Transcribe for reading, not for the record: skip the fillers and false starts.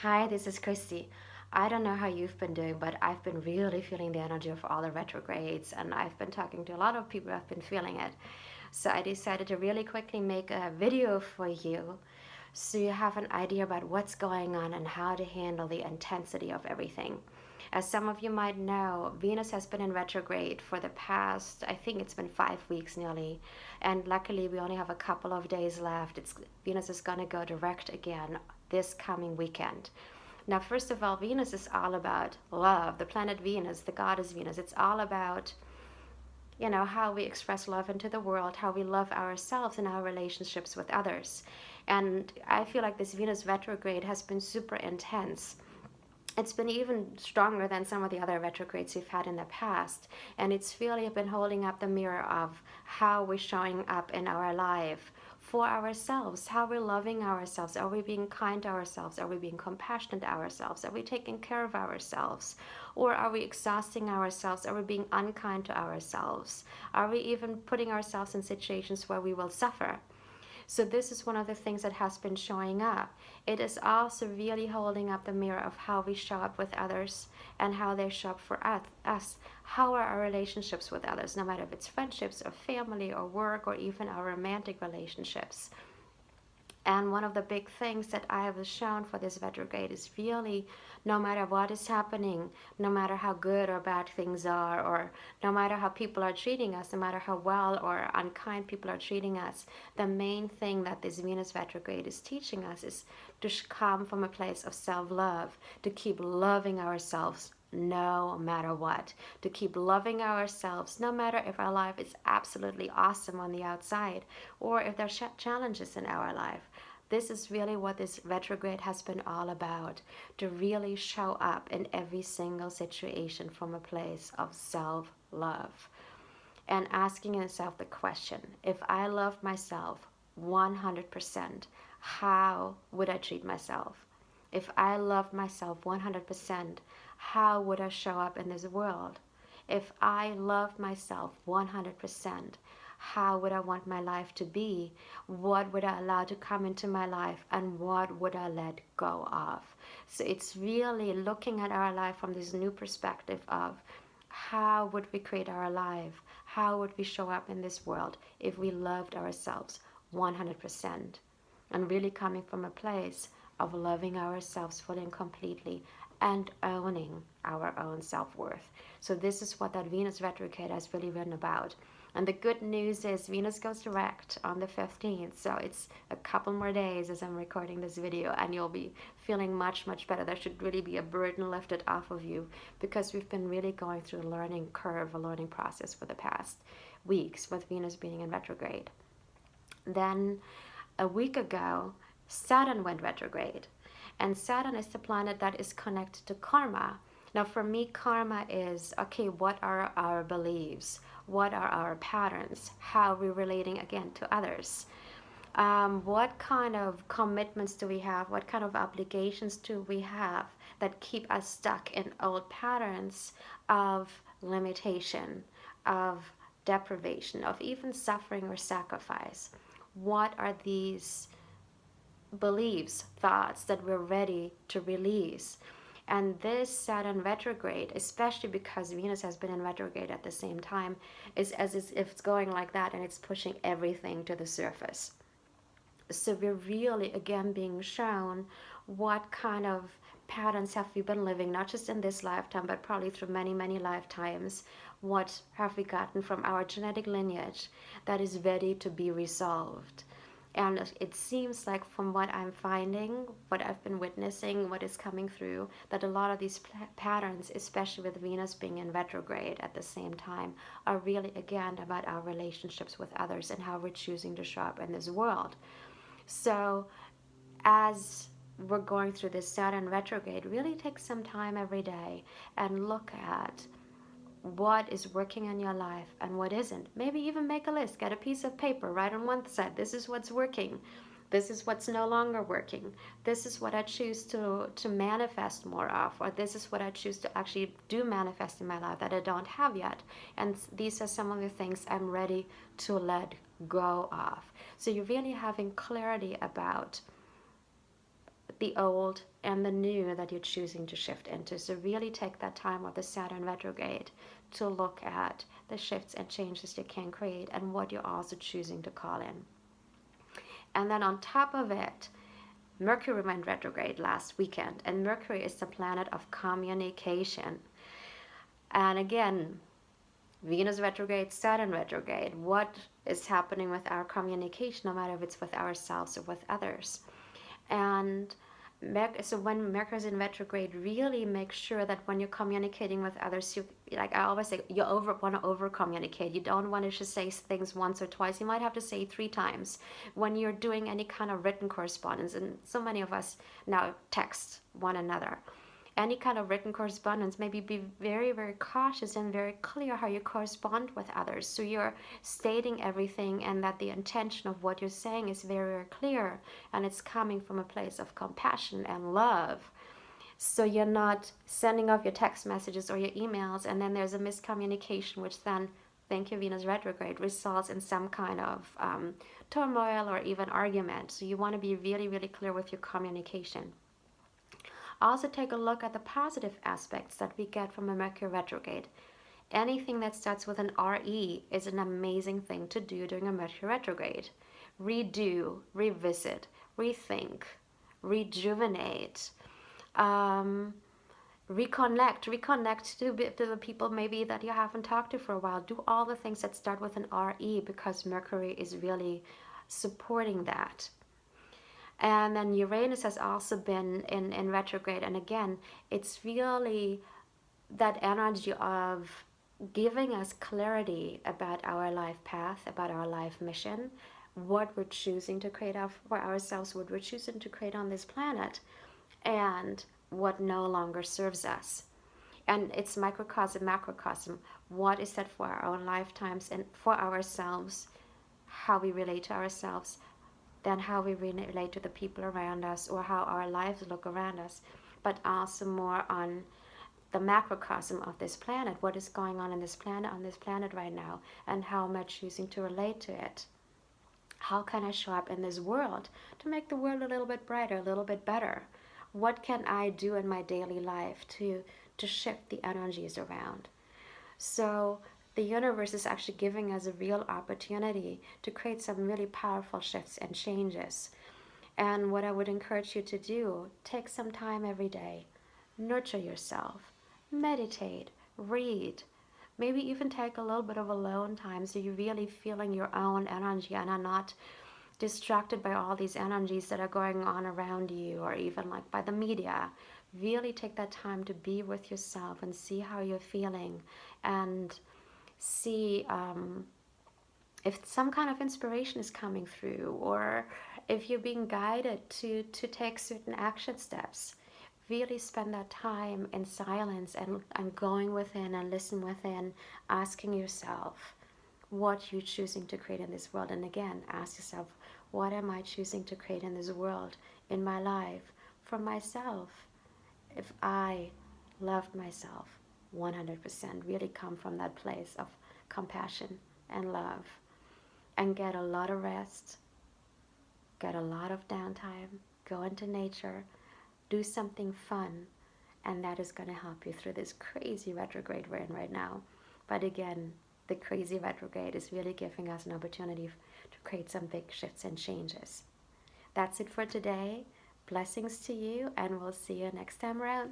Hi, this is Christy. I don't know how you've been doing, but I've been really feeling the energy of all the retrogrades, and I've been talking to a lot of people who have been feeling it. So I decided to really quickly make a video for you so you have an idea about what's going on and how to handle the intensity of everything. As some of you might know, Venus has been in retrograde for the past, I think it's been 5 weeks nearly. And luckily, we only have a couple of days left. Venus is going to go direct again this coming weekend. Now, first of all, Venus is all about love. The planet Venus, the goddess Venus, it's all about how we express love into the world, how we love ourselves and our relationships with others. And I feel like this Venus retrograde has been super intense. It's been even stronger than some of the other retrogrades we've had in the past. And it's really been holding up the mirror of how we're showing up in our life for ourselves, how we're loving ourselves. Are we being kind to ourselves? Are we being compassionate to ourselves? Are we taking care of ourselves? Or are we exhausting ourselves? Are we being unkind to ourselves? Are we even putting ourselves in situations where we will suffer? So this is one of the things that has been showing up. It is also really holding up the mirror of how we show up with others and how they show up for us. How are our relationships with others, no matter if it's friendships or family or work or even our romantic relationships. And one of the big things that I have shown for this retrograde is really no matter what is happening, no matter how good or bad things are, or no matter how people are treating us, no matter how well or unkind people are treating us, the main thing that this Venus retrograde is teaching us is to come from a place of self love, to keep loving ourselves no matter what, to keep loving ourselves no matter if our life is absolutely awesome on the outside or if there's challenges in our life. This is really what this retrograde has been all about, to really show up in every single situation from a place of self love and asking yourself the question, if I love myself 100%, how would I treat myself? If I love myself 100%, how would I show up in this world? If I love myself 100%, how would I want my life to be? What would I allow to come into my life? And what would I let go of? So it's really looking at our life from this new perspective of how would we create our life? How would we show up in this world if we loved ourselves 100%? And really coming from a place of loving ourselves fully and completely and owning our own self-worth. So this is what that Venus retrograde has really been about. And the good news is Venus goes direct on the 15th. So it's a couple more days as I'm recording this video and you'll be feeling much, much better. There should really be a burden lifted off of you because we've been really going through a learning curve, a learning process for the past weeks with Venus being in retrograde. Then a week ago, Saturn went retrograde. And Saturn is the planet that is connected to karma. Now, for me, karma is okay, what are our beliefs? What are our patterns? How are we relating again to others? What kind of commitments do we have? What kind of obligations do we have that keep us stuck in old patterns of limitation, of deprivation, of even suffering or sacrifice? What are these beliefs, thoughts that we're ready to release? And this Saturn retrograde, especially because Venus has been in retrograde at the same time, is as if it's going like that and it's pushing everything to the surface. So we're really again being shown what kind of patterns have we been living, not just in this lifetime, but probably through many, many lifetimes. What have we gotten from our genetic lineage that is ready to be resolved? And it seems like from what I'm finding, what I've been witnessing, what is coming through, that a lot of these patterns, especially with Venus being in retrograde at the same time, are really again about our relationships with others and how we're choosing to show up in this world. So as we're going through this Saturn retrograde, really take some time every day and look at what is working in your life and what isn't. Maybe even make a list, get a piece of paper, write on one side, this is what's working. This is what's no longer working. This is what I choose to manifest more of, or this is what I choose to actually do manifest in my life that I don't have yet. And these are some of the things I'm ready to let go of. So you're really having clarity about the old and the new that you're choosing to shift into. So really take that time of the Saturn retrograde to look at the shifts and changes you can create and what you're also choosing to call in. And then on top of it, Mercury went retrograde last weekend, and Mercury is the planet of communication. And again, Venus retrograde, Saturn retrograde. What is happening with our communication, no matter if it's with ourselves or with others? And so when Mercury is in retrograde, really make sure that when you're communicating with others, you, like I always say, you want to over communicate. You don't want to just say things once or twice. You might have to say 3 times when you're doing any kind of written correspondence. And so many of us now text one another. Any kind of written correspondence, maybe be very, very cautious and very clear how you correspond with others. So you're stating everything, and that the intention of what you're saying is very, very clear, and it's coming from a place of compassion and love. So you're not sending off your text messages or your emails, and then there's a miscommunication, which then, thank you, Venus retrograde, results in some kind of turmoil or even argument. So you want to be really, really clear with your communication. Also take a look at the positive aspects that we get from a Mercury retrograde. Anything that starts with an RE is an amazing thing to do during a Mercury retrograde. Redo, revisit, rethink, rejuvenate, reconnect to the people maybe that you haven't talked to for a while. Do all the things that start with an RE, because Mercury is really supporting that. And then Uranus has also been in retrograde. And again, it's really that energy of giving us clarity about our life path, about our life mission, what we're choosing to create for ourselves, what we're choosing to create on this planet, and what no longer serves us. And it's microcosm, macrocosm. What is that for our own lifetimes and for ourselves, how we relate to ourselves, then how we relate to the people around us, or how our lives look around us, but also more on the macrocosm of this planet. What is going on this planet right now, and how am I choosing to relate to it? How can I show up in this world to make the world a little bit brighter, a little bit better? What can I do in my daily life to shift the energies around? So the universe is actually giving us a real opportunity to create some really powerful shifts and changes. And what I would encourage you to do, take some time every day, nurture yourself, meditate, read, maybe even take a little bit of alone time so you're really feeling your own energy and are not distracted by all these energies that are going on around you, or even like by the media. Really take that time to be with yourself and see how you're feeling, and see if some kind of inspiration is coming through, or if you're being guided to take certain action steps. Really spend that time in silence and going within and listen within, asking yourself what you're choosing to create in this world. And again, ask yourself, what am I choosing to create in this world, in my life, for myself? If I loved myself 100%, really come from that place of compassion and love, and get a lot of rest, get a lot of downtime, go into nature, do something fun, and that is going to help you through this crazy retrograde we're in right now. But again, the crazy retrograde is really giving us an opportunity to create some big shifts and changes. That's it for today. Blessings to you, and we'll see you next time around.